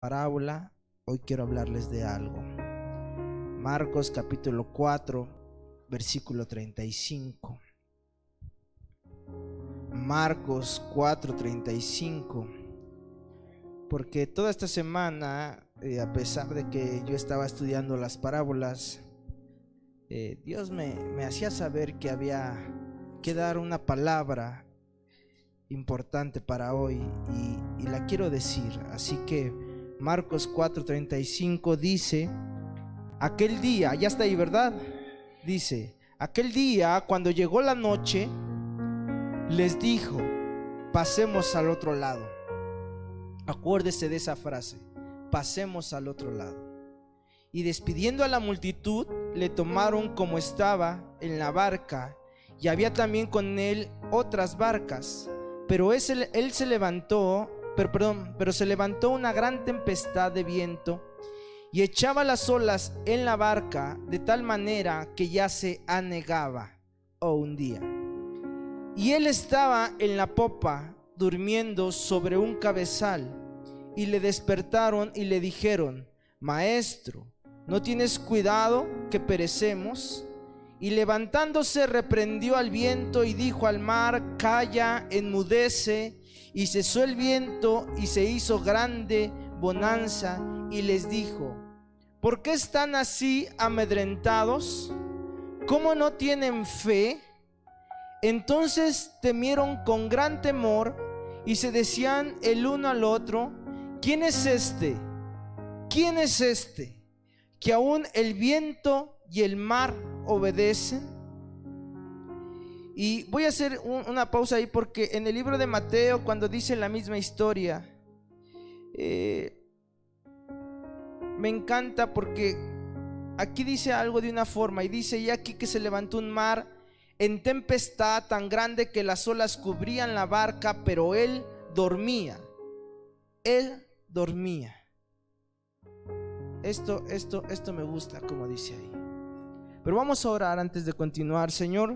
Parábola, hoy quiero hablarles de algo. Marcos capítulo 4, versículo 35. Marcos 4:35. Porque toda esta semana, a pesar de que yo estaba estudiando las parábolas, Dios me hacía saber que había que dar una palabra importante para hoy y la quiero decir. Así que Marcos 4:35 dice: aquel día, ya está ahí, ¿verdad? Dice: aquel día, cuando llegó la noche, les dijo: pasemos al otro lado. Acuérdese de esa frase: pasemos al otro lado. Y despidiendo a la multitud, le tomaron como estaba en la barca, y había también con él otras barcas. Pero se levantó una gran tempestad de viento y echaba las olas en la barca de tal manera que ya se anegaba o hundía. Y él estaba en la popa durmiendo sobre un cabezal, y le despertaron y le dijeron: Maestro, ¿no tienes cuidado que perecemos? Y levantándose reprendió al viento y dijo al mar: calla, enmudece. Y cesó el viento y se hizo grande bonanza. Y les dijo: ¿por qué están así amedrentados? ¿Cómo no tienen fe? Entonces temieron con gran temor y se decían el uno al otro: ¿quién es este? ¿Quién es este? Que aún el viento y el mar obedecen. Y voy a hacer una pausa ahí, porque en el libro de Mateo, cuando dice la misma historia, me encanta, porque aquí dice algo de una forma, y dice: y aquí que se levantó un mar en tempestad tan grande que las olas cubrían la barca, pero él dormía. Él dormía. Esto me gusta, como dice ahí. Pero vamos a orar antes de continuar. Señor,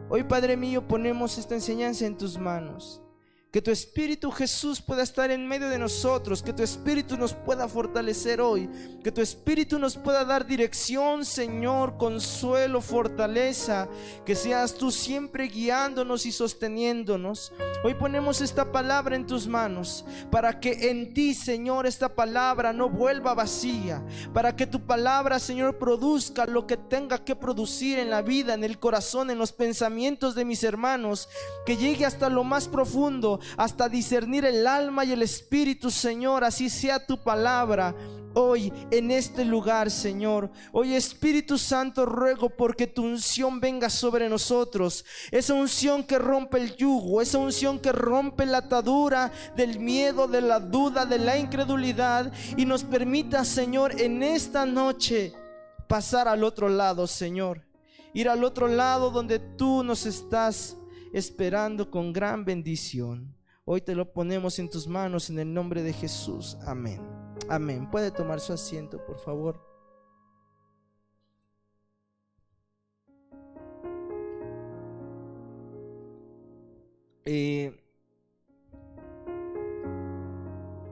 hoy, Padre mío, ponemos esta enseñanza en tus manos. Que tu Espíritu, Jesús, pueda estar en medio de nosotros. Que tu Espíritu nos pueda fortalecer hoy. Que tu Espíritu nos pueda dar dirección, Señor, consuelo, fortaleza. Que seas tú siempre guiándonos y sosteniéndonos. Hoy ponemos esta palabra en tus manos, para que en ti, Señor, esta palabra no vuelva vacía. Para que tu palabra, Señor, produzca lo que tenga que producir en la vida, en el corazón, en los pensamientos de mis hermanos. Que llegue hasta lo más profundo, hasta discernir el alma y el espíritu, Señor. Así sea tu palabra hoy en este lugar, Señor. Hoy, Espíritu Santo, ruego porque tu unción venga sobre nosotros. Esa unción que rompe el yugo, esa unción que rompe la atadura del miedo, de la duda, de la incredulidad, y nos permita, Señor, en esta noche pasar al otro lado, Señor. Ir al otro lado donde tú nos estás esperando con gran bendición. Hoy te lo ponemos en tus manos, en el nombre de Jesús. Amén. Amén. Puede tomar su asiento, por favor.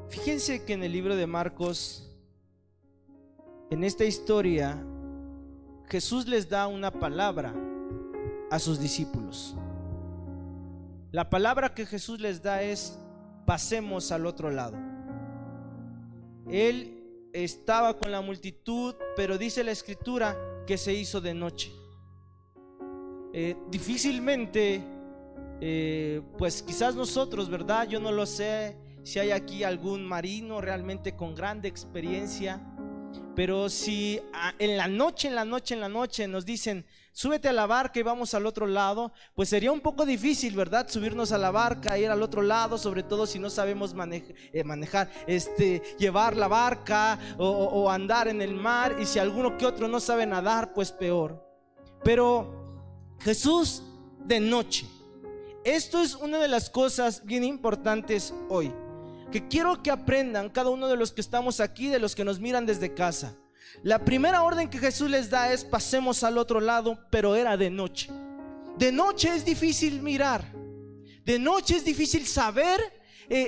Fíjense que en el libro de Marcos, en esta historia, Jesús les da una palabra a sus discípulos. La palabra que Jesús les da es: pasemos al otro lado. Él estaba con la multitud, pero dice la escritura que se hizo de noche. Difícilmente, pues quizás nosotros, ¿verdad? Yo no lo sé si hay aquí algún marino realmente con grande experiencia, pero si en la noche nos dicen: súbete a la barca y vamos al otro lado, pues sería un poco difícil, ¿verdad? Subirnos a la barca e ir al otro lado, sobre todo si no sabemos manejar, llevar la barca o andar en el mar, y si alguno que otro no sabe nadar, pues peor. Pero Jesús de noche. Esto es una de las cosas bien importantes hoy, que quiero que aprendan cada uno de los que estamos aquí, de los que nos miran desde casa. La primera orden que Jesús les da es: pasemos al otro lado, pero era de noche. De noche es difícil mirar, de noche es difícil saber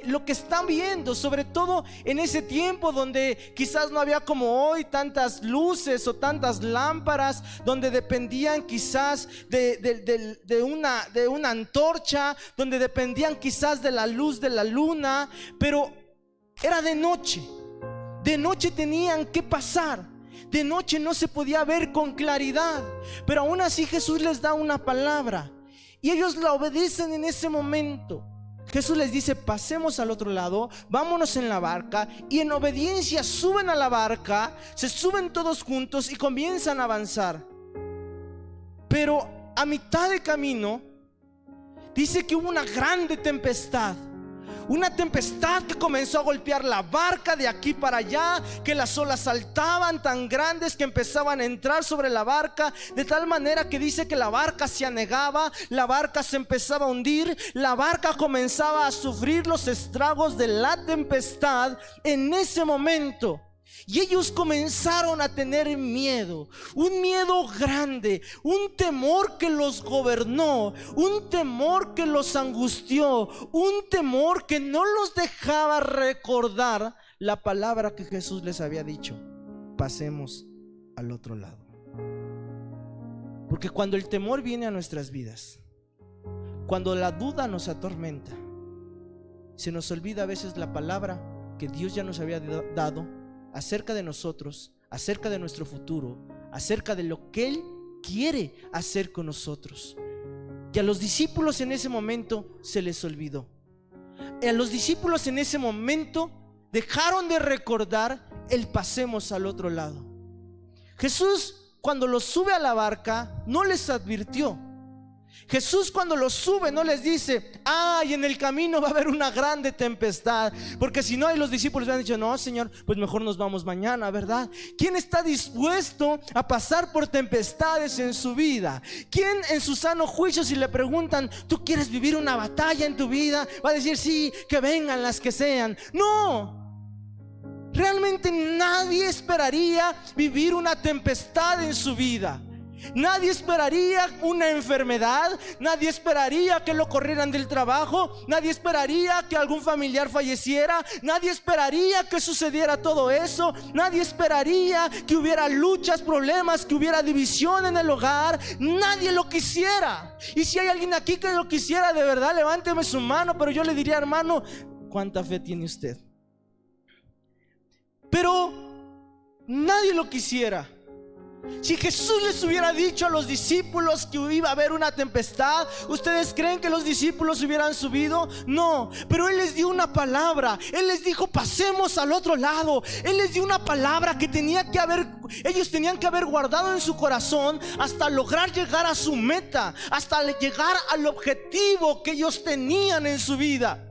lo que están viendo, sobre todo en ese tiempo donde quizás no había como hoy tantas luces o tantas lámparas, donde dependían quizás de una antorcha, donde dependían quizás de la luz de la luna, pero era de noche. De noche tenían que pasar. De noche no se podía ver con claridad, pero aún así Jesús les da una palabra y ellos la obedecen en ese momento. Jesús les dice: pasemos al otro lado, vámonos en la barca, y en obediencia suben a la barca, se suben todos juntos y comienzan a avanzar. Pero a mitad de camino dice que hubo una grande tempestad. Una tempestad que comenzó a golpear la barca de aquí para allá, que las olas saltaban tan grandes que empezaban a entrar sobre la barca, de tal manera que dice que la barca se anegaba, la barca se empezaba a hundir, la barca comenzaba a sufrir los estragos de la tempestad en ese momento. Y ellos comenzaron a tener miedo, un miedo grande, un temor que los gobernó, un temor que los angustió, un temor que no los dejaba recordar la palabra que Jesús les había dicho: pasemos al otro lado. Porque cuando el temor viene a nuestras vidas, cuando la duda nos atormenta, se nos olvida a veces la palabra que Dios ya nos había dado acerca de nosotros, acerca de nuestro futuro, acerca de lo que Él quiere hacer con nosotros. Y a los discípulos en ese momento se les olvidó. Y a los discípulos en ese momento dejaron de recordar el pasemos al otro lado. Jesús, cuando los sube a la barca, no les advirtió. Jesús, cuando los sube, no les dice: ay, en el camino va a haber una grande tempestad, porque si no, los discípulos han dicho: no, Señor, pues mejor nos vamos mañana, ¿verdad? ¿Quién está dispuesto a pasar por tempestades en su vida? ¿Quién en su sano juicio, si le preguntan: ¿tú quieres vivir una batalla en tu vida?, va a decir: sí, que vengan las que sean? No, realmente nadie esperaría vivir una tempestad en su vida. Nadie esperaría una enfermedad, nadie esperaría que lo corrieran del trabajo, nadie esperaría que algún familiar falleciera, nadie esperaría que sucediera todo eso, nadie esperaría que hubiera luchas, problemas, que hubiera división en el hogar. Nadie lo quisiera. Y si hay alguien aquí que lo quisiera de verdad, levánteme su mano, pero yo le diría: hermano, ¿cuánta fe tiene usted? Pero nadie lo quisiera. Si Jesús les hubiera dicho a los discípulos que iba a haber una tempestad, ¿ustedes creen que los discípulos hubieran subido? No, pero Él les dio una palabra. Él les dijo: pasemos al otro lado. Él les dio una palabra que ellos tenían que haber guardado en su corazón hasta lograr llegar a su meta, hasta llegar al objetivo que ellos tenían en su vida.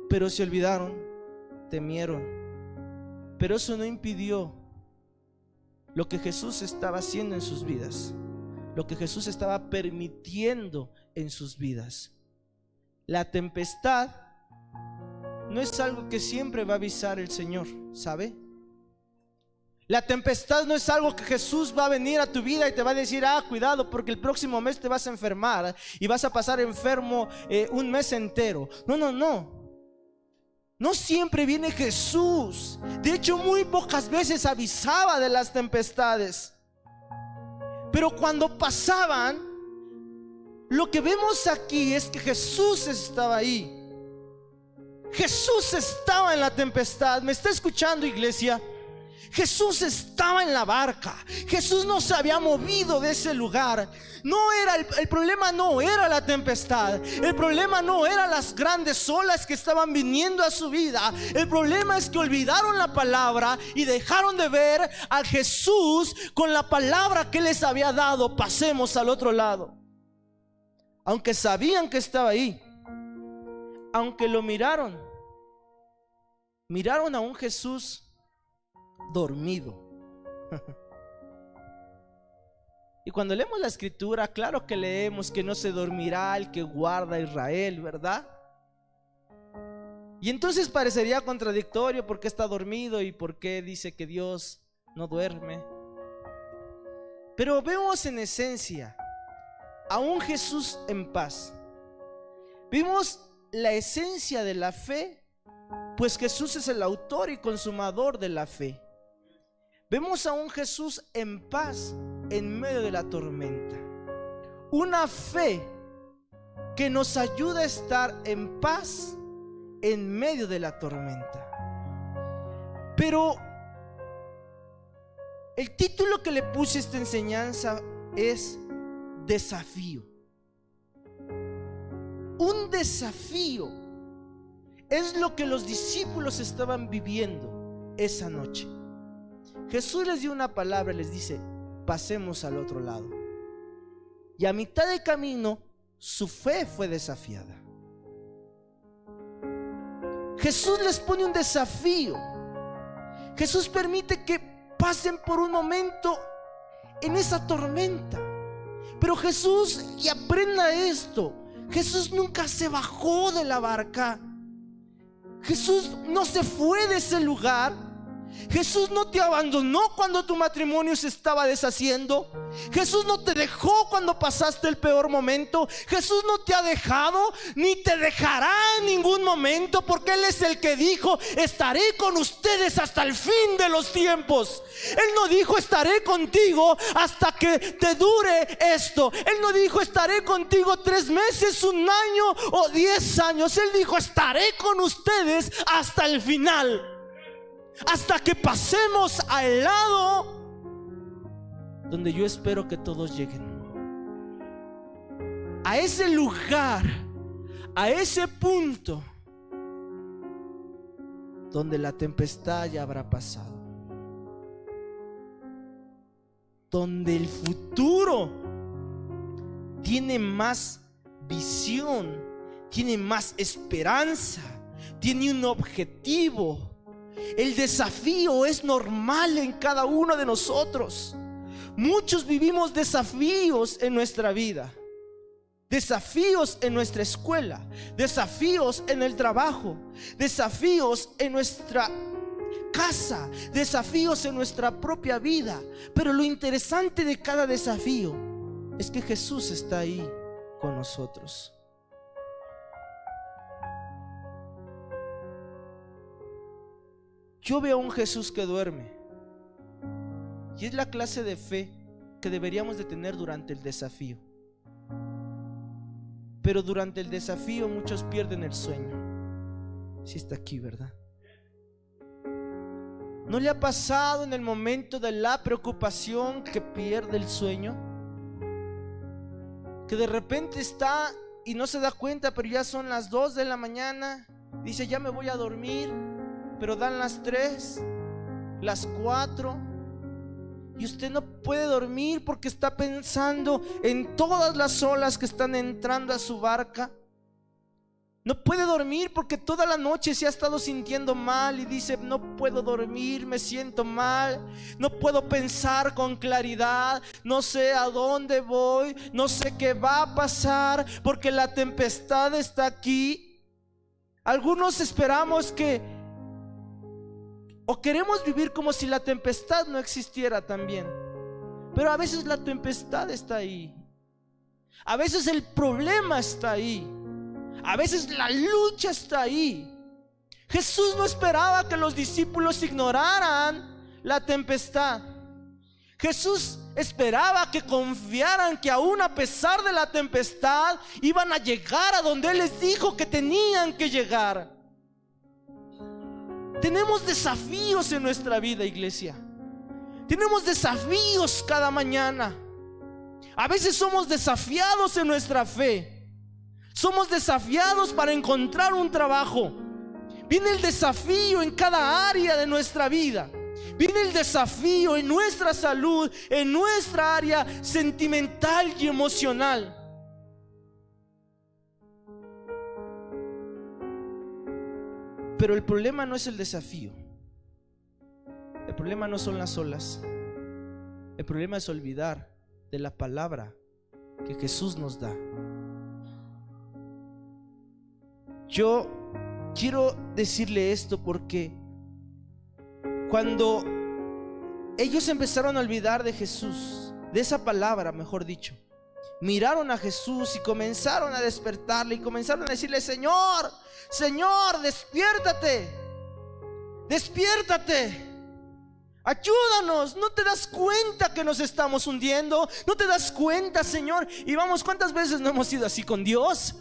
Pero se olvidaron, temieron. Pero eso no impidió lo que Jesús estaba haciendo en sus vidas, lo que Jesús estaba permitiendo en sus vidas. La tempestad no es algo que siempre va a avisar el Señor, ¿sabe? La tempestad no es algo que Jesús va a venir a tu vida y te va a decir: ah, cuidado, porque el próximo mes te vas a enfermar y vas a pasar enfermo un mes entero. No. No siempre viene Jesús. De hecho, muy pocas veces avisaba de las tempestades. Pero cuando pasaban, lo que vemos aquí es que Jesús estaba ahí. Jesús estaba en la tempestad. ¿Me está escuchando, iglesia? Jesús estaba en la barca. Jesús no se había movido de ese lugar. El problema no era la tempestad. El problema no eran las grandes olas que estaban viniendo a su vida. El problema es que olvidaron la palabra y dejaron de ver a Jesús con la palabra que les había dado: pasemos al otro lado. Aunque sabían que estaba ahí, aunque lo miraron a un Jesús dormido. Y cuando leemos la escritura, claro que leemos que no se dormirá el que guarda a Israel, ¿verdad? Y entonces parecería contradictorio: ¿por qué está dormido y por qué dice que Dios no duerme? Pero vemos en esencia a un Jesús en paz. Vimos la esencia de la fe, pues Jesús es el autor y consumador de la fe. Vemos a un Jesús en paz en medio de la tormenta. Una fe que nos ayuda a estar en paz en medio de la tormenta. Pero el título que le puse a esta enseñanza es desafío. Un desafío es lo que los discípulos estaban viviendo esa noche. Jesús les dio una palabra, les dice: pasemos al otro lado. Y a mitad de camino su fe fue desafiada. Jesús les pone un desafío. Jesús permite que pasen por un momento en esa tormenta. Pero Jesús, y aprenda esto, Jesús nunca se bajó de la barca. Jesús no se fue de ese lugar. Jesús no te abandonó cuando tu matrimonio se estaba deshaciendo. Jesús no te dejó cuando pasaste el peor momento. Jesús no te ha dejado ni te dejará en ningún momento, porque Él es el que dijo: estaré con ustedes hasta el fin de los tiempos. Él no dijo: estaré contigo hasta que te dure esto. Él no dijo: estaré contigo 3 meses, 1 año o 10 años. Él dijo: estaré con ustedes hasta el final, hasta que pasemos al lado donde yo espero que todos lleguen. A ese lugar, a ese punto donde la tempestad ya habrá pasado, donde el futuro tiene más visión, tiene más esperanza, tiene un objetivo. El desafío es normal en cada uno de nosotros. Muchos vivimos desafíos en nuestra vida, desafíos en nuestra escuela, desafíos en el trabajo, desafíos en nuestra casa, desafíos en nuestra propia vida. Pero lo interesante de cada desafío es que Jesús está ahí con nosotros. Yo veo a un Jesús que duerme, y es la clase de fe que deberíamos de tener durante el desafío. Pero durante el desafío muchos pierden el sueño. Sí está aquí, ¿verdad? ¿No le ha pasado en el momento de la preocupación que pierde el sueño? Que de repente está y no se da cuenta, pero ya son las 2 de la mañana. Dice: ya me voy a dormir. Pero dan las 3, las 4, y usted no puede dormir porque está pensando en todas las olas que están entrando a su barca. No puede dormir porque toda la noche se ha estado sintiendo mal y dice: no puedo dormir, me siento mal, no puedo pensar con claridad, no sé a dónde voy, no sé qué va a pasar porque la tempestad está aquí. Algunos esperamos o queremos vivir como si la tempestad no existiera también. Pero a veces la tempestad está ahí. A veces el problema está ahí. A veces la lucha está ahí. Jesús no esperaba que los discípulos ignoraran la tempestad. Jesús esperaba que confiaran que aún a pesar de la tempestad iban a llegar a donde Él les dijo que tenían que llegar. Tenemos desafíos en nuestra vida, iglesia. Tenemos desafíos cada mañana. A veces somos desafiados en nuestra fe. Somos desafiados para encontrar un trabajo. Viene el desafío en cada área de nuestra vida. Viene el desafío en nuestra salud, en nuestra área sentimental y emocional. Pero el problema no es el desafío. El problema no son las olas. El problema es olvidar de la palabra que Jesús nos da. Yo quiero decirle esto porque cuando ellos empezaron a olvidar de Jesús, de esa palabra, mejor dicho, miraron a Jesús y comenzaron a despertarle y comenzaron a decirle: Señor, Señor, despiértate, despiértate, ayúdanos. ¿No te das cuenta que nos estamos hundiendo? ¿No te das cuenta, Señor? Y vamos, ¿cuántas veces no hemos sido así con Dios?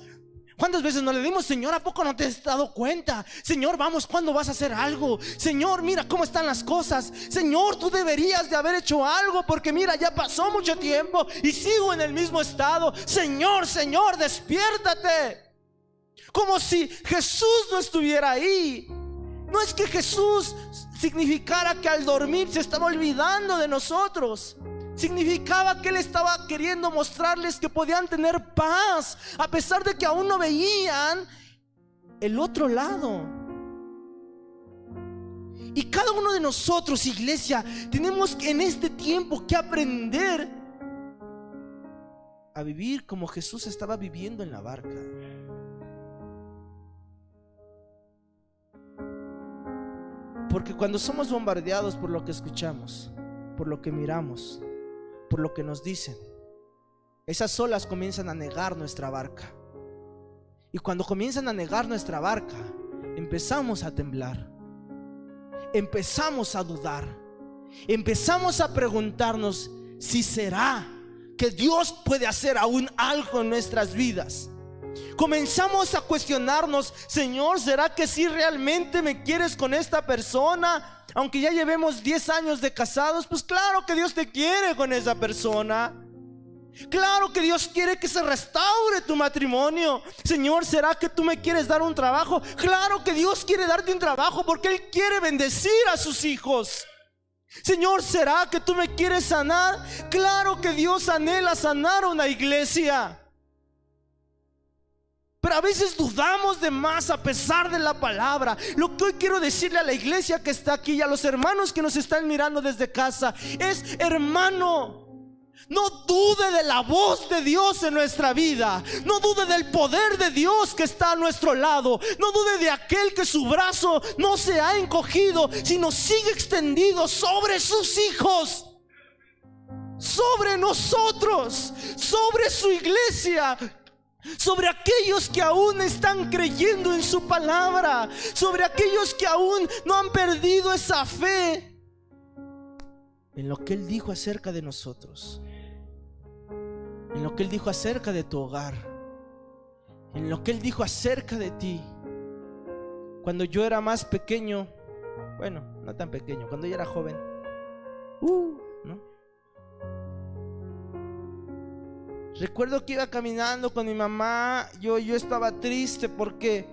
¿Cuántas veces no le dimos: Señor, ¿a poco no te has dado cuenta? Señor, vamos, ¿cuándo vas a hacer algo? Señor, mira cómo están las cosas. Señor, tú deberías de haber hecho algo, porque mira, ya pasó mucho tiempo y sigo en el mismo estado. Señor, Señor, despiértate. Como si Jesús no estuviera ahí. No es que Jesús significara que al dormir se estaba olvidando de nosotros. Significaba que Él estaba queriendo mostrarles que podían tener paz, a pesar de que aún no veían el otro lado. Y cada uno de nosotros, iglesia, tenemos en este tiempo que aprender a vivir como Jesús estaba viviendo en la barca. Porque cuando somos bombardeados por lo que escuchamos, por lo que miramos, por lo que nos dicen, esas olas comienzan a negar nuestra barca. Y cuando comienzan a negar nuestra barca, empezamos a temblar, empezamos a dudar, empezamos a preguntarnos si será que Dios puede hacer aún algo en nuestras vidas. Comenzamos a cuestionarnos: Señor, ¿será que sí realmente me quieres con esta persona? Aunque ya llevemos 10 años de casados, pues claro que Dios te quiere con esa persona. Claro que Dios quiere que se restaure tu matrimonio. Señor, ¿será que tú me quieres dar un trabajo? Claro que Dios quiere darte un trabajo, porque Él quiere bendecir a sus hijos. Señor, ¿será que tú me quieres sanar? Claro que Dios anhela sanar a una iglesia. Pero a veces dudamos de más a pesar de la palabra. Lo que hoy quiero decirle a la iglesia que está aquí y a los hermanos que nos están mirando desde casa es: hermano, no dude de la voz de Dios en nuestra vida. No dude del poder de Dios que está a nuestro lado. No dude de aquel que su brazo no se ha encogido, sino sigue extendido sobre sus hijos, sobre nosotros, sobre su iglesia, sobre aquellos que aún están creyendo en su palabra, sobre aquellos que aún no han perdido esa fe en lo que Él dijo acerca de nosotros, en lo que Él dijo acerca de tu hogar, en lo que Él dijo acerca de ti. Cuando yo era más pequeño, bueno, no tan pequeño, cuando yo era joven, ¿no? Recuerdo que iba caminando con mi mamá. Yo estaba triste porque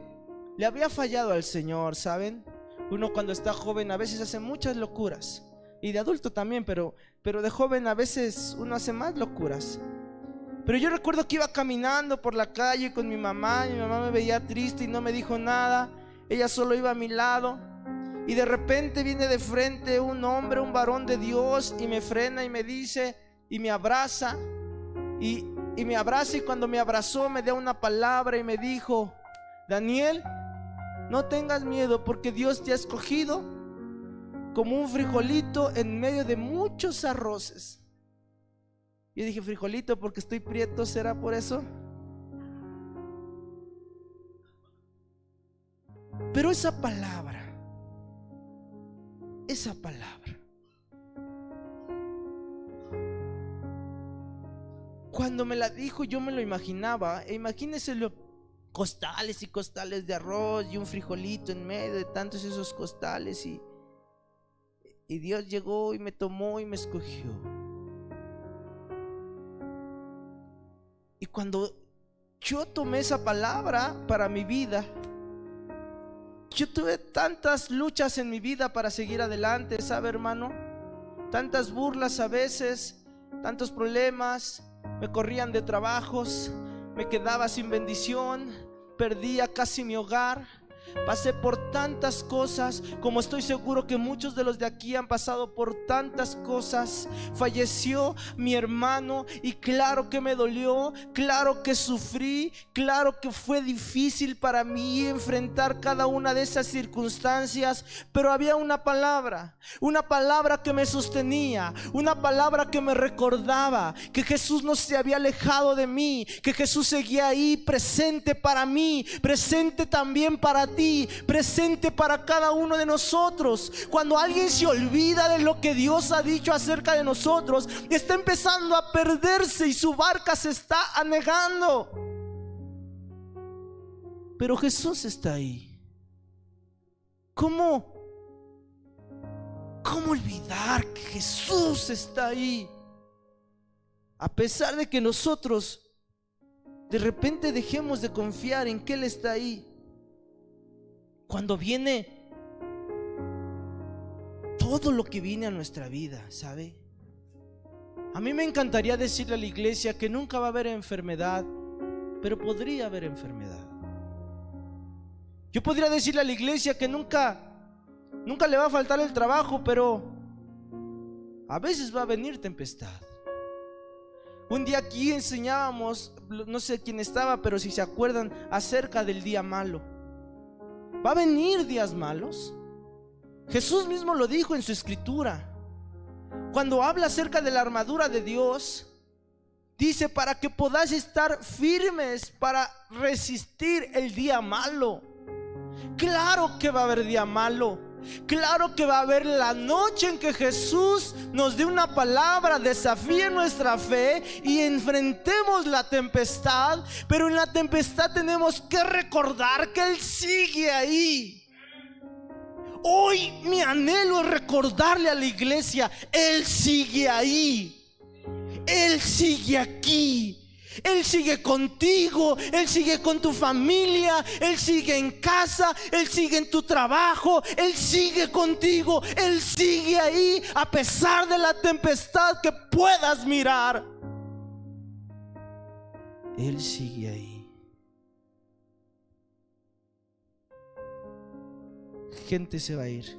le había fallado al Señor, ¿saben? Uno cuando está joven a veces hace muchas locuras, y de adulto también, pero de joven a veces uno hace más locuras. Pero yo recuerdo que iba caminando por la calle con mi mamá. Mi mamá me veía triste y no me dijo nada. Ella solo iba a mi lado. Y de repente viene de frente un hombre, un varón de Dios, y me frena y me dice, y me abraza. Y me abraza, y cuando me abrazó me dio una palabra y me dijo: Daniel, no tengas miedo, porque Dios te ha escogido como un frijolito en medio de muchos arroces. Yo dije: frijolito porque estoy prieto, ¿será por eso? Pero esa palabra, cuando me la dijo, yo me lo imaginaba. Imagínense costales y costales de arroz y un frijolito en medio de tantos esos costales, y Dios llegó y me tomó y me escogió. Y cuando yo tomé esa palabra para mi vida, yo tuve tantas luchas en mi vida para seguir adelante, ¿sabe, hermano? Tantas burlas a veces, tantos problemas. Me corrían de trabajos, me quedaba sin bendición, perdía casi mi hogar, Pasé por tantas cosas, como estoy seguro que muchos de los de aquí han pasado por tantas cosas. Falleció mi hermano y claro que me dolió, claro que sufrí, claro que fue difícil para mí enfrentar cada una de esas circunstancias, pero había una palabra que me sostenía, una palabra que me recordaba que Jesús no se había alejado de mí, que Jesús seguía ahí presente para mí, presente también para ti, presente para cada uno de nosotros. Cuando alguien se olvida de lo que Dios ha dicho acerca de nosotros, está empezando a perderse y su barca se está anegando. Pero Jesús está ahí. ¿Cómo olvidar que Jesús está ahí? A pesar de que nosotros de repente dejemos de confiar en que Él está ahí. Cuando viene todo lo que viene a nuestra vida, ¿sabe? A mí me encantaría decirle a la iglesia que nunca va a haber enfermedad, pero podría haber enfermedad. Yo podría decirle a la iglesia que nunca le va a faltar el trabajo, pero a veces va a venir tempestad. Un día aquí enseñábamos, no sé quién estaba, pero si se acuerdan, acerca del día malo. ¿Va a venir días malos? Jesús mismo lo dijo en su escritura. Cuando habla acerca de la armadura de Dios, dice: para que podáis estar firmes para resistir el día malo. Claro que va a haber día malo. Claro que va a haber la noche en que Jesús nos dé una palabra, desafíe nuestra fe y enfrentemos la tempestad. Pero en la tempestad tenemos que recordar que Él sigue ahí. Hoy mi anhelo es recordarle a la iglesia: Él sigue ahí, Él sigue aquí. Él sigue contigo, Él sigue con tu familia, Él sigue en casa, Él sigue en tu trabajo, Él sigue contigo, Él sigue ahí a pesar de la tempestad que puedas mirar. Él sigue ahí. Gente se va a ir,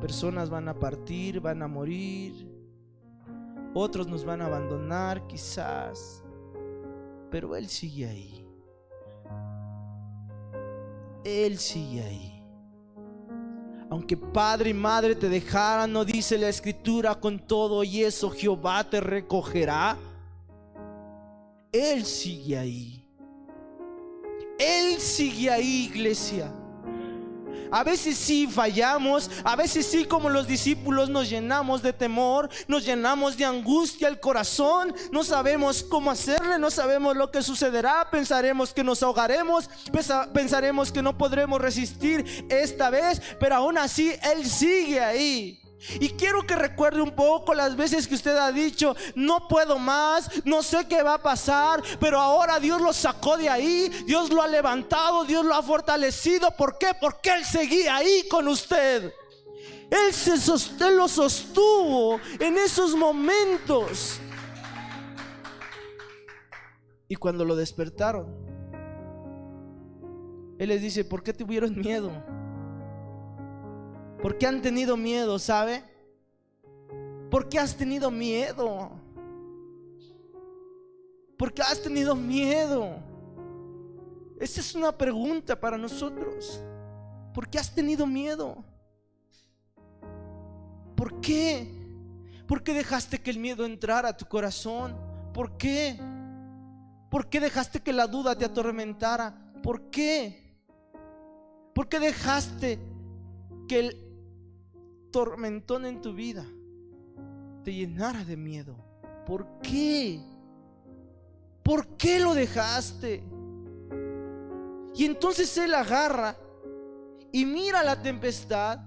personas van a partir, van a morir. Otros nos van a abandonar quizás, pero Él sigue ahí. Él sigue ahí. Aunque padre y madre te dejaran, no dice la escritura, con todo y eso Jehová te recogerá. Él sigue ahí. Él sigue ahí, iglesia. A veces sí fallamos, a veces sí, como los discípulos, nos llenamos de temor, nos llenamos de angustia el corazón, no sabemos cómo hacerle, no sabemos lo que sucederá, pensaremos que nos ahogaremos, pensaremos que no podremos resistir esta vez, pero aún así Él sigue ahí. Y quiero que recuerde un poco las veces que usted ha dicho: no puedo más, no sé qué va a pasar, pero ahora Dios lo sacó de ahí, Dios lo ha levantado, Dios lo ha fortalecido. ¿Por qué? Porque Él seguía ahí con usted. Él lo sostuvo en esos momentos. Y cuando lo despertaron, Él les dice: ¿por qué tuvieron miedo? ¿Por qué han tenido miedo? ¿Sabe? ¿Por qué has tenido miedo? ¿Por qué has tenido miedo? Esa es una pregunta para nosotros. ¿Por qué has tenido miedo? ¿Por qué? ¿Por qué dejaste que el miedo entrara a tu corazón? ¿Por qué? ¿Por qué dejaste que la duda te atormentara? ¿Por qué? ¿Por qué dejaste que el tormentón en tu vida te llenara de miedo? ¿Por qué? ¿Por qué lo dejaste? Y entonces Él agarra y mira la tempestad,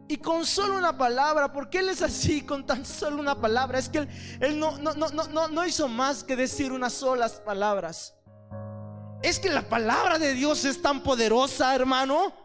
y con solo una palabra, porque Él es así, con tan solo una palabra. Es que Él no hizo más que decir unas solas palabras. Es que la palabra de Dios es tan poderosa, hermano.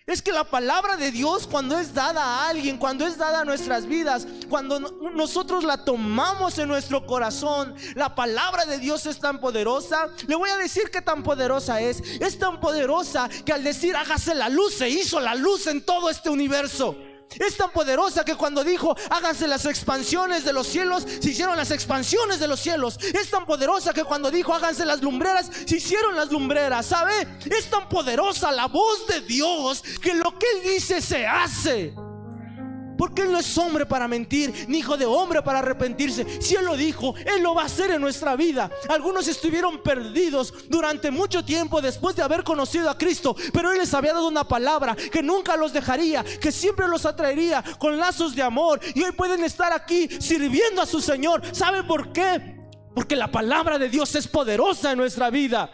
Es que la palabra de Dios, cuando es dada a alguien, cuando es dada a nuestras vidas, cuando nosotros la tomamos en nuestro corazón, la palabra de Dios es tan poderosa. Le voy a decir qué tan poderosa es. Es tan poderosa que al decir hágase la luz, se hizo la luz en todo este universo. Es tan poderosa que cuando dijo háganse las expansiones de los cielos, se hicieron las expansiones de los cielos. Es tan poderosa que cuando dijo háganse las lumbreras, se hicieron las lumbreras. ¿Sabe? Es tan poderosa la voz de Dios que lo que Él dice se hace. Porque Él no es hombre para mentir, ni hijo de hombre para arrepentirse. Si Él lo dijo, Él lo va a hacer en nuestra vida. Algunos estuvieron perdidos durante mucho tiempo después de haber conocido a Cristo, pero Él les había dado una palabra que nunca los dejaría, que siempre los atraería con lazos de amor. Y hoy pueden estar aquí sirviendo a su Señor. ¿Sabe por qué? Porque la palabra de Dios es poderosa en nuestra vida.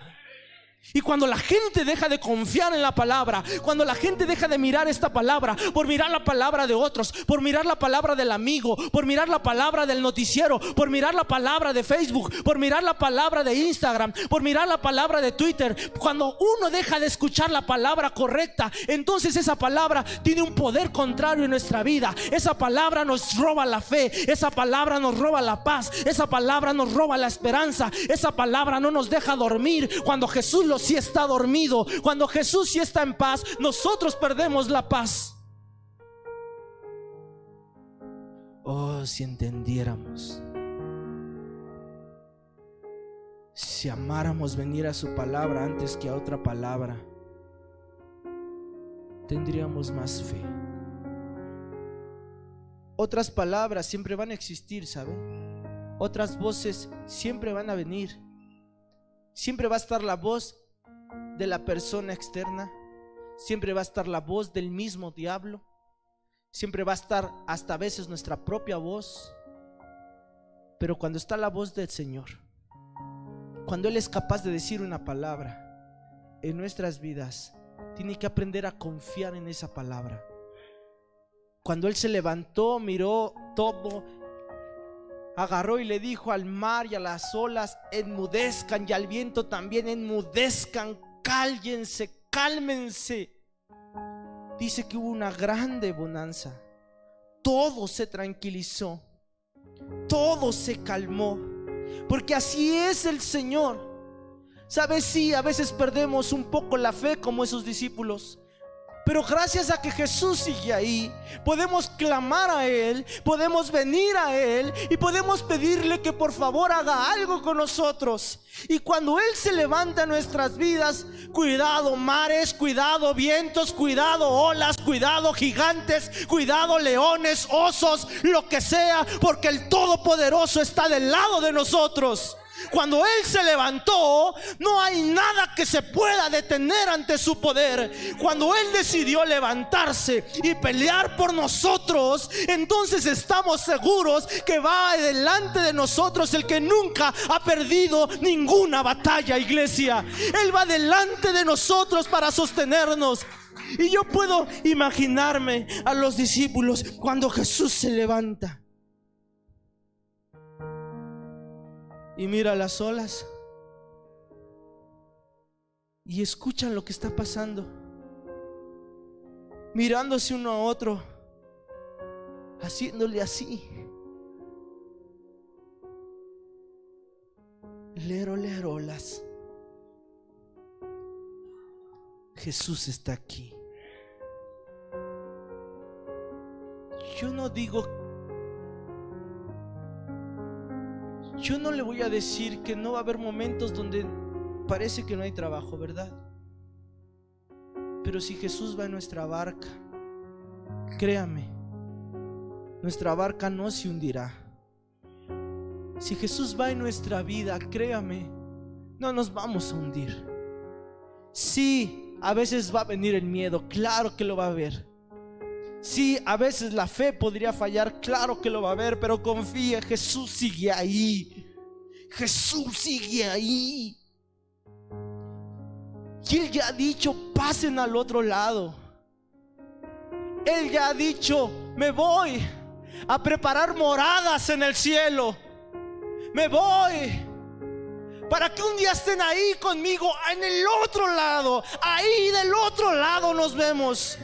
Y cuando la gente deja de confiar en la palabra, cuando la gente deja de mirar esta palabra por mirar la palabra de otros, por mirar la palabra del amigo, por mirar la palabra del noticiero, por mirar la palabra de Facebook, por mirar la palabra de Instagram, por mirar la palabra de Twitter, cuando uno deja de escuchar la palabra correcta, entonces esa palabra tiene un poder contrario en nuestra vida. Esa palabra nos roba la fe, esa palabra nos roba la paz, esa palabra nos roba la esperanza, esa palabra no nos deja dormir. Cuando Jesús sí está dormido, cuando Jesús sí está en paz, nosotros perdemos la paz. Oh, si entendiéramos, si amáramos venir a su palabra antes que a otra palabra, tendríamos más fe. Otras palabras siempre van a existir, ¿sabe? Otras voces siempre van a venir. Siempre va a estar la voz de la persona externa, siempre va a estar la voz del mismo diablo, siempre va a estar hasta a veces nuestra propia voz. Pero cuando está la voz del Señor, cuando Él es capaz de decir una palabra en nuestras vidas, tiene que aprender a confiar en esa palabra. Cuando Él se levantó, miró todo, agarró y le dijo al mar y a las olas enmudezcan, y al viento también enmudezcan, cállense, cálmense. Dice que hubo una grande bonanza, todo se tranquilizó, todo se calmó, porque así es el Señor. ¿Sabes? Sí, a veces perdemos un poco la fe como esos discípulos, pero gracias a que Jesús sigue ahí, podemos clamar a Él, podemos venir a Él y podemos pedirle que por favor haga algo con nosotros. Y cuando Él se levanta en nuestras vidas, cuidado mares, cuidado vientos, cuidado olas, cuidado gigantes, cuidado leones, osos, lo que sea, porque el Todopoderoso está del lado de nosotros. Cuando Él se levantó, no hay nada que se pueda detener ante su poder. Cuando Él decidió levantarse y pelear por nosotros, entonces estamos seguros que va delante de nosotros el que nunca ha perdido ninguna batalla, iglesia. Él va delante de nosotros para sostenernos. Y yo puedo imaginarme a los discípulos cuando Jesús se levanta y mira las olas y escuchan lo que está pasando, mirándose uno a otro, haciéndole así, lero, olas. Jesús está aquí. Yo no le voy a decir que no va a haber momentos donde parece que no hay trabajo, ¿verdad? Pero si Jesús va en nuestra barca, créame, nuestra barca no se hundirá. Si Jesús va en nuestra vida, créame, no nos vamos a hundir. Sí, a veces va a venir el miedo, claro que lo va a haber. Sí, a veces la fe podría fallar, claro que lo va a haber, pero confía, Jesús sigue ahí. Jesús sigue ahí. Y Él ya ha dicho, pasen al otro lado. Él ya ha dicho, me voy a preparar moradas en el cielo. Me voy para que un día estén ahí conmigo en el otro lado. Ahí del otro lado nos vemos.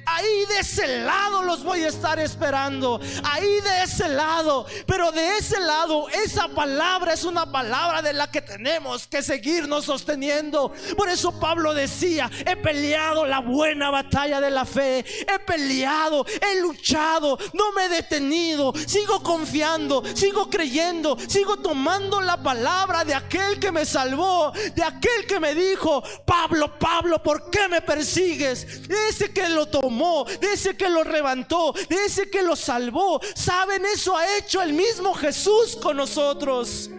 Ahí de ese lado los voy a estar esperando. Ahí de ese lado. Pero de ese lado, esa palabra es una palabra de la que tenemos que seguirnos sosteniendo. Por eso Pablo decía: he peleado la buena batalla de la fe. He peleado, he luchado, no me he detenido. Sigo confiando, sigo creyendo, sigo tomando la palabra de aquel que me salvó, de aquel que me dijo: Pablo, Pablo, ¿por qué me persigues? Ese que lo tomó, de ese que lo levantó, de ese que lo salvó. ¿Saben? Eso ha hecho el mismo Jesús con nosotros.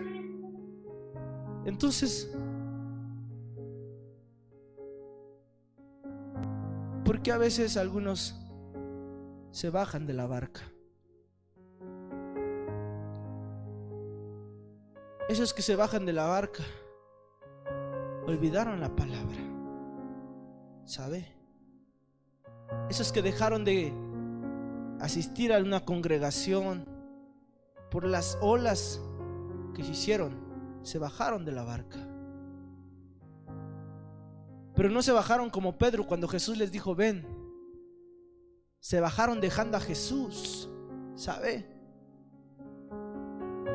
Entonces, ¿por qué a veces algunos se bajan de la barca? Esos que se bajan de la barca olvidaron la palabra, ¿sabe? Esos que dejaron de asistir a una congregación por las olas que se hicieron, se bajaron de la barca. Pero no se bajaron como Pedro cuando Jesús les dijo: ven. Se bajaron dejando a Jesús, ¿sabe?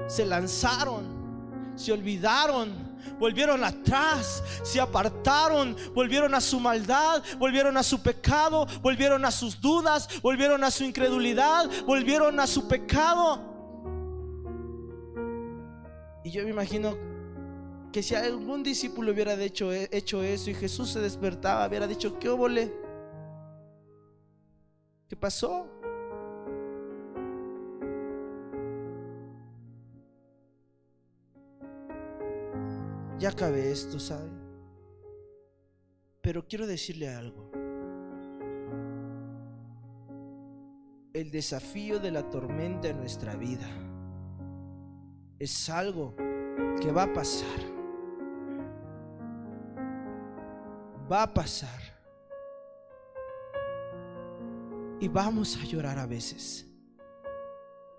Se lanzaron, se olvidaron, volvieron atrás, se apartaron, volvieron a su maldad, volvieron a su pecado, volvieron a sus dudas, volvieron a su incredulidad, volvieron a su pecado. Y yo me imagino que si algún discípulo hubiera hecho eso y Jesús se despertaba, hubiera dicho: ¿qué óvole? ¿Qué pasó? Ya acabé esto, ¿sabe? Pero quiero decirle algo. El desafío de la tormenta en nuestra vida es algo que va a pasar. Va a pasar. Y vamos a llorar a veces.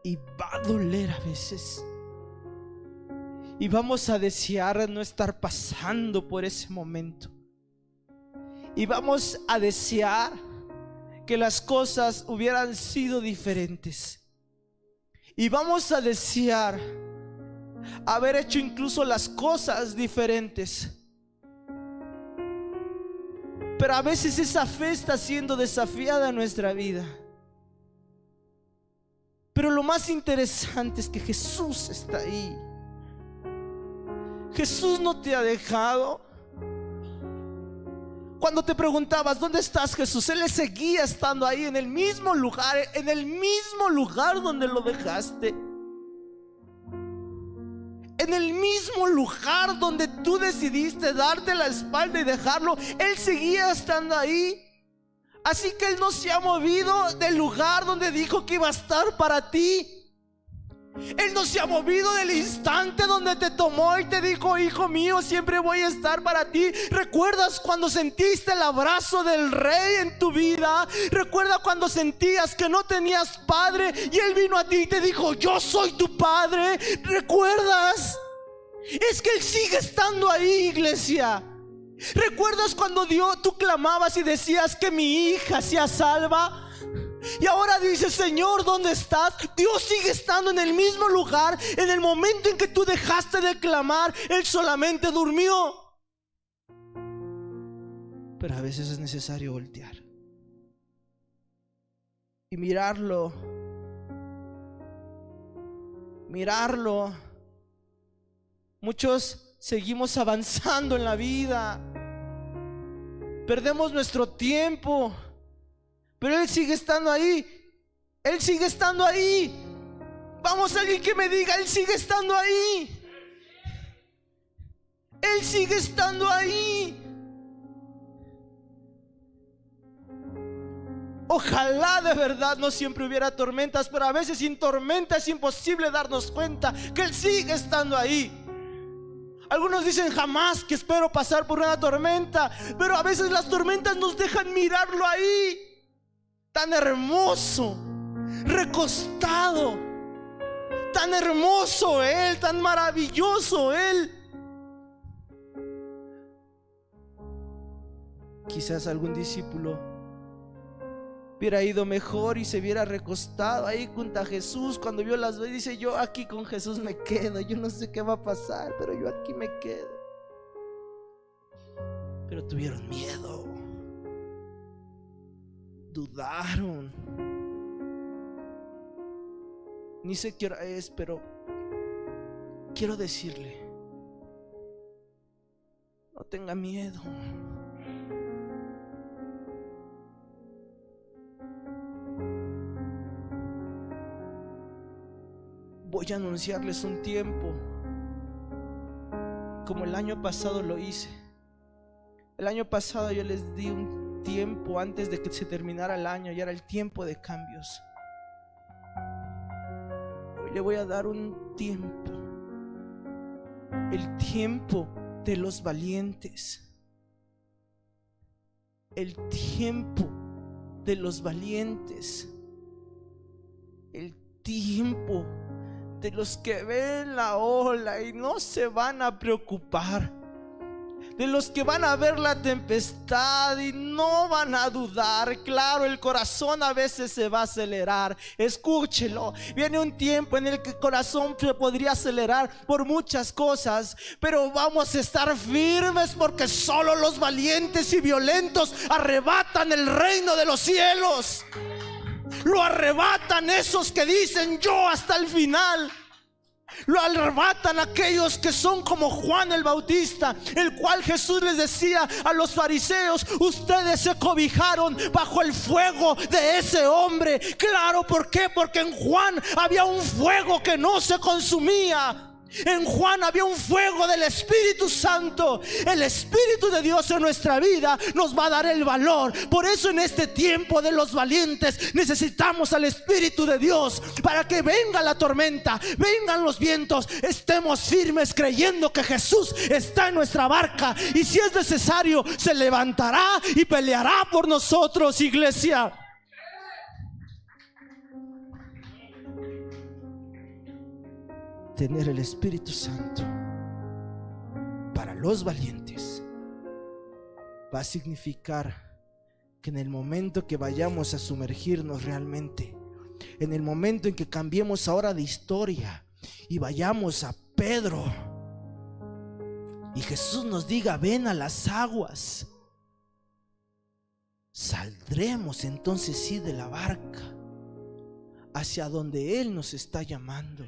Y va a doler a veces. Y vamos a desear no estar pasando por ese momento. Y vamos a desear que las cosas hubieran sido diferentes. Y vamos a desear haber hecho incluso las cosas diferentes. Pero a veces esa fe está siendo desafiada en nuestra vida. Pero lo más interesante es que Jesús está ahí. Jesús no te ha dejado. Cuando te preguntabas: ¿dónde estás, Jesús?, Él seguía estando ahí, en el mismo lugar donde lo dejaste. En el mismo lugar donde tú decidiste darte la espalda y dejarlo, Él seguía estando ahí. Así que Él no se ha movido del lugar donde dijo que iba a estar para ti. Él no se ha movido del instante donde te tomó y te dijo: hijo mío, siempre voy a estar para ti. ¿Recuerdas cuando sentiste el abrazo del Rey en tu vida? ¿Recuerda cuando sentías que no tenías padre y Él vino a ti y te dijo: yo soy tu padre? ¿Recuerdas? Es que Él sigue estando ahí, iglesia. ¿Recuerdas cuando tú clamabas y decías que mi hija sea salva? Y ahora dices: Señor, ¿dónde estás? Dios sigue estando en el mismo lugar. En el momento en que tú dejaste de clamar, Él solamente durmió. Pero a veces es necesario voltear y mirarlo. Muchos seguimos avanzando en la vida, perdemos nuestro tiempo, pero Él sigue estando ahí. Él sigue estando ahí. Vamos, alguien que me diga: Él sigue estando ahí. Él sigue estando ahí. Ojalá de verdad no siempre hubiera tormentas, pero a veces sin tormenta es imposible darnos cuenta que Él sigue estando ahí. Algunos dicen: jamás que espero pasar por una tormenta, pero a veces las tormentas nos dejan mirarlo ahí, tan hermoso, recostado, tan hermoso Él, tan maravilloso Él. Quizás algún discípulo hubiera ido mejor y se hubiera recostado ahí junto a Jesús cuando vio las dos y dice: yo aquí con Jesús me quedo, yo no sé qué va a pasar, pero yo aquí me quedo. Pero tuvieron miedo, dudaron. Ni sé qué hora es, pero quiero decirle: no tenga miedo. Voy a anunciarles un tiempo, como el año pasado lo hice. El año pasado yo les di un tiempo antes de que se terminara el año, y era el tiempo de cambios. Hoy le voy a dar un tiempo, el tiempo de los valientes, el tiempo de los valientes, el tiempo de los que ven la ola y no se van a preocupar, de los que van a ver la tempestad y no van a dudar. Claro, el corazón a veces se va a acelerar, escúchelo. Viene un tiempo en el que el corazón se podría acelerar por muchas cosas, pero vamos a estar firmes, porque solo los valientes y violentos arrebatan el reino de los cielos. Lo arrebatan esos que dicen: yo hasta el final. Lo arrebatan aquellos que son como Juan el Bautista, el cual Jesús les decía a los fariseos: ustedes se cobijaron bajo el fuego de ese hombre. Claro, ¿por qué? Porque en Juan había un fuego que no se consumía. En Juan había un fuego del Espíritu Santo. El Espíritu de Dios en nuestra vida nos va a dar el valor. Por eso en este tiempo de los valientes necesitamos al Espíritu de Dios, para que venga la tormenta, vengan los vientos, estemos firmes creyendo que Jesús está en nuestra barca, y si es necesario se levantará y peleará por nosotros, iglesia. Tener el Espíritu Santo para los valientes va a significar que en el momento que vayamos a sumergirnos realmente, en el momento en que cambiemos ahora de historia y vayamos a Pedro y Jesús nos diga: ven a las aguas, saldremos entonces sí de la barca hacia donde Él nos está llamando,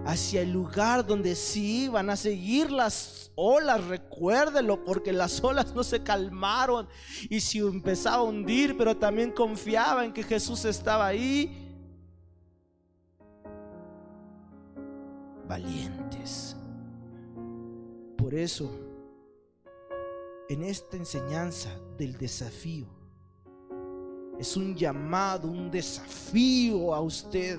hacia el lugar donde sí van a seguir las olas. Recuérdelo, porque las olas no se calmaron y si empezaba a hundir, pero también confiaba en que Jesús estaba ahí. Valientes. Por eso, en esta enseñanza del desafío, es un llamado, un desafío a usted,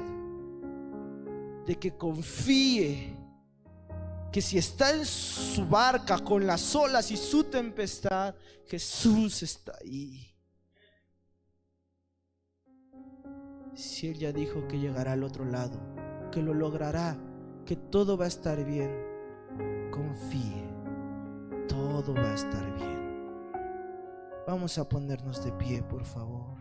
de que confíe que si está en su barca con las olas y su tempestad, Jesús está ahí. Si Él ya dijo que llegará al otro lado, que lo logrará, que todo va a estar bien, confíe, todo va a estar bien. Vamos a ponernos de pie, por favor.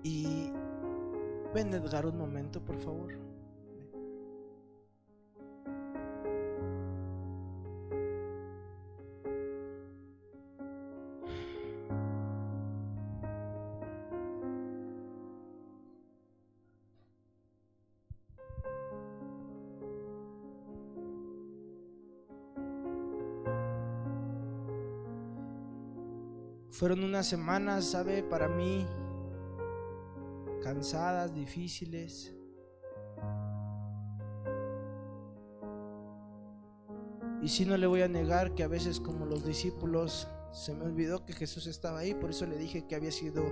Y ven, Edgar, un momento, por favor. Fueron unas semanas, ¿sabe? Para mí, cansadas, difíciles. Y si no le voy a negar que a veces, como los discípulos, se me olvidó que Jesús estaba ahí. Por eso le dije que había sido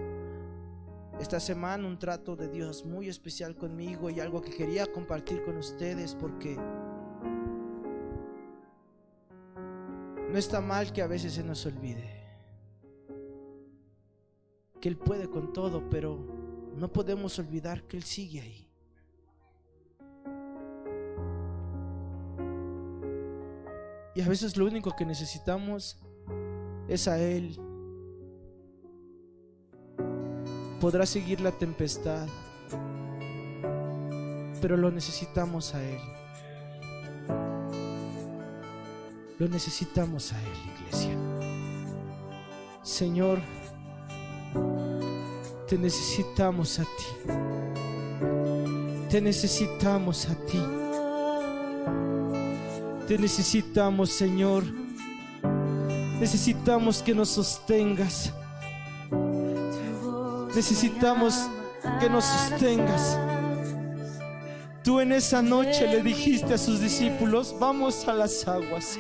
esta semana un trato de Dios muy especial conmigo y algo que quería compartir con ustedes, porque no está mal que a veces se nos olvide. que Él puede con todo, pero no podemos olvidar que Él sigue ahí. Y a veces lo único que necesitamos es a Él. Podrá seguir la tempestad, pero lo necesitamos a Él. Lo necesitamos a Él, iglesia. Señor, te necesitamos a ti. Te necesitamos a ti. Te necesitamos, Señor. Necesitamos que nos sostengas. Necesitamos que nos sostengas. Tú en esa noche le dijiste a sus discípulos: vamos a las aguas,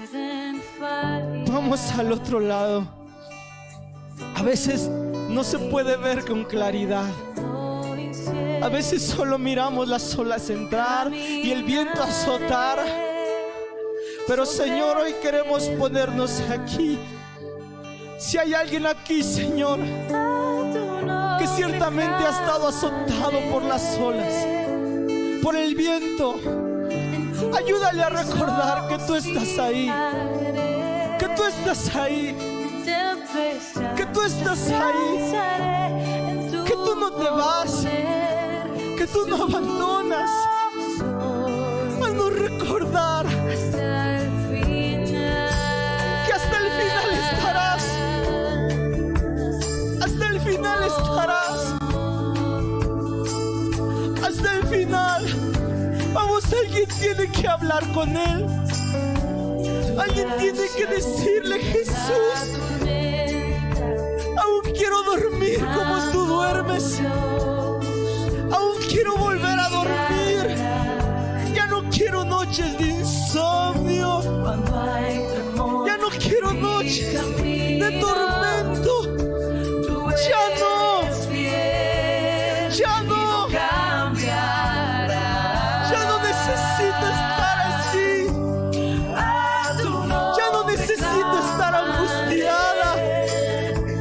vamos al otro lado. A veces no se puede ver con claridad. A veces solo miramos las olas entrar y el viento azotar. Pero Señor, hoy queremos ponernos aquí. Si hay alguien aquí, Señor, que ciertamente ha estado azotado por las olas, por el viento, ayúdale a recordar que tú estás ahí, que tú estás ahí, que tú estás ahí, que tú no te vas, que tú no abandonas. Haznos recordar que hasta el final estarás, hasta el final estarás, hasta el final. Vamos, alguien tiene que hablar con Él. Alguien tiene que decirle: Jesús, aún quiero dormir como tú duermes. Aún quiero volver a dormir. Ya no quiero noches de insomnio. Ya no quiero noches de tormento. Ya no. Ya no. Ya no necesito estar así. Ya no necesito estar angustiada.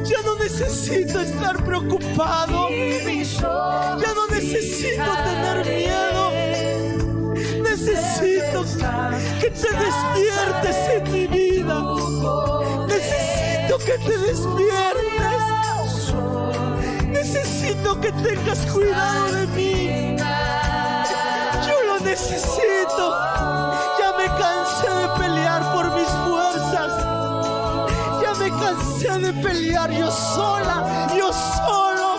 Ya no necesito estar preocupado. Ya no necesito tener miedo. Necesito que te despiertes en mi vida. Necesito que te despiertes. Necesito que tengas cuidado de mí. Yo lo necesito. Ya me cansé de pelear por mis fuerzas. Ya me cansé de pelear yo sola, yo solo.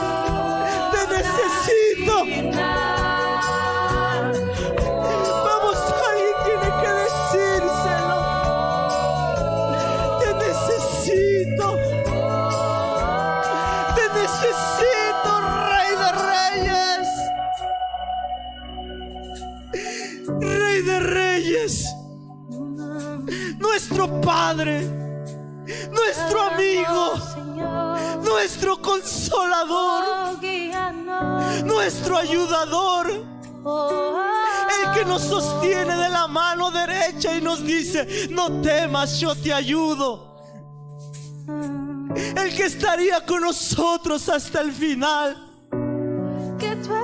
Te necesito. Vamos, alguien tiene que decírselo. Te necesito. Te necesito, Rey de Reyes. Rey de Reyes. Nuestro Padre. Nuestro amigo. Nuestro consolador. Nuestro ayudador. El que nos sostiene de la mano derecha y nos dice: no temas, yo te ayudo. El que estaría con nosotros hasta el final. Que tu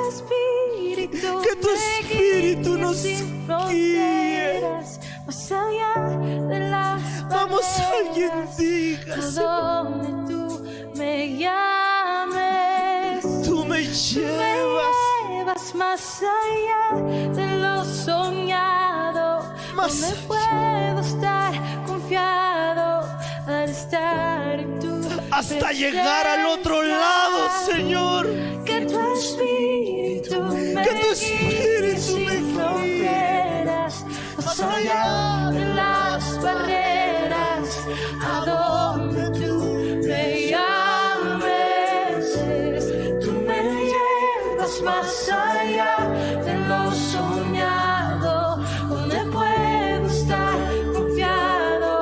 espíritu nos guíe. Más allá de las Vamos, alguien barreras, diga: donde tú me llames. tú me llevas Más allá de lo soñado. Más Donde allá. puedo estar confiado al estar en tu hasta llegar al otro lado, Señor. Que tu espíritu me Que tu espíritu guíe sin me guíe. fronteras, más allá de las barreras, a donde tú me llames. Tú me llevas más allá de lo soñado, donde puedo estar confiado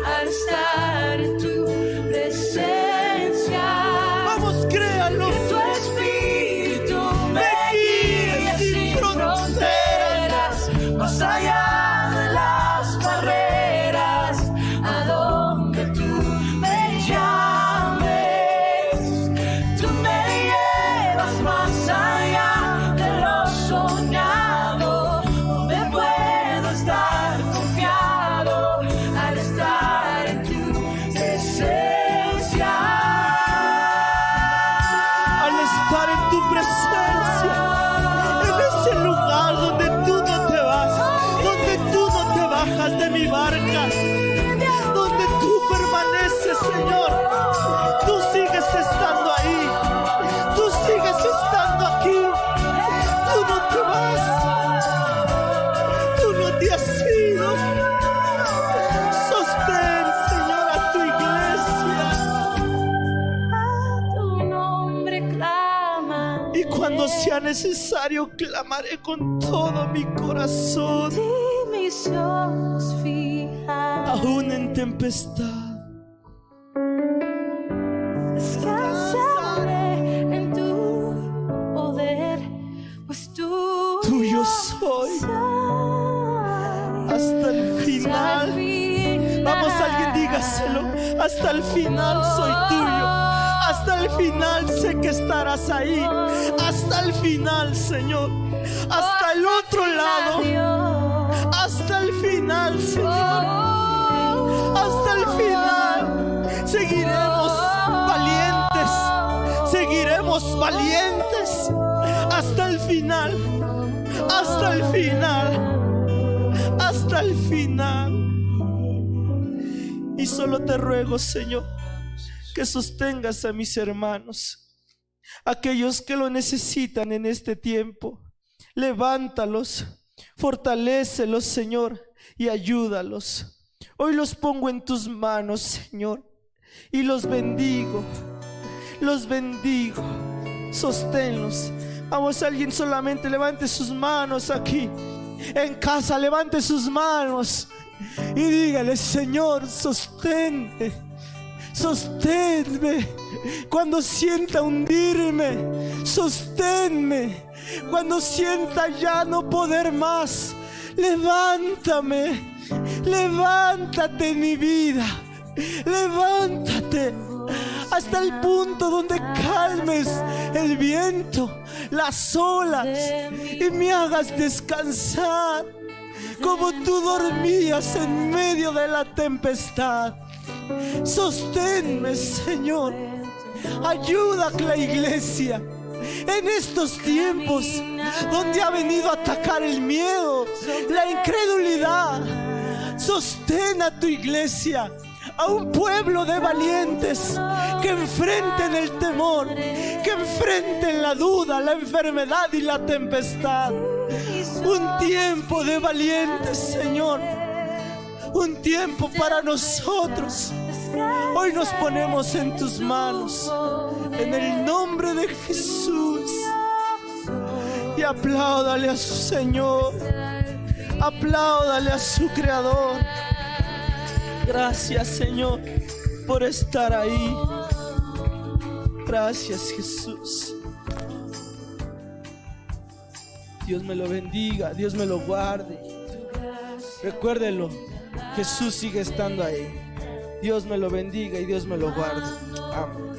al estar en tu presencia. Vamos, créalo. Que tu tu presencia, en ese lugar donde tú no te vas, donde tú no te bajas de mi barca, donde tú permaneces, Señor. Tú sigues estando ahí, tú sigues estando aquí, tú no te vas, tú no te has ido. Sostén, Señor, a tu iglesia. Tu nombre clama. Y cuando sea necesario, clamaré con todo mi corazón, Y mis ojos fijas aún en tempestad. descansaré en tu poder, pues tú Tuyo soy hasta el final. Vamos, alguien dígaselo. Hasta el final soy tuyo. Hasta el final sé que estarás ahí. Hasta el final, Señor. Hasta el otro lado. Hasta el final, Señor. Hasta el final. Seguiremos valientes. Seguiremos valientes. Hasta el final. Hasta el final. Hasta el final. Y solo te ruego, Señor, que sostengas a mis hermanos, aquellos que lo necesitan en este tiempo. Levántalos, fortalécelos, Señor, y ayúdalos. Hoy los pongo en tus manos, Señor, y los bendigo, sosténlos. Vamos, alguien solamente levante sus manos aquí, en casa, levante sus manos y dígale: Señor, sosténme cuando sienta hundirme, sosténme cuando sienta ya no poder más. Levántate en mi vida, levántate hasta el punto donde calmes el viento, las olas, y me hagas descansar como tú dormías en medio de la tempestad. Sosténme, Señor. Ayuda a la iglesia en estos tiempos donde ha venido a atacar el miedo, la incredulidad. Sostén a tu iglesia, a un pueblo de valientes que enfrenten el temor, que enfrenten la duda, la enfermedad y la tempestad. Un tiempo de valientes, Señor. Un tiempo para nosotros. Hoy nos ponemos en tus manos, en el nombre de Jesús. Y apláudale a su Señor, apláudale a su Creador. Gracias, Señor, por estar ahí. Gracias, Jesús. Dios me lo bendiga, Dios me lo guarde. Recuérdelo, Jesús sigue estando ahí. Dios me lo bendiga y Dios me lo guarde. Amén.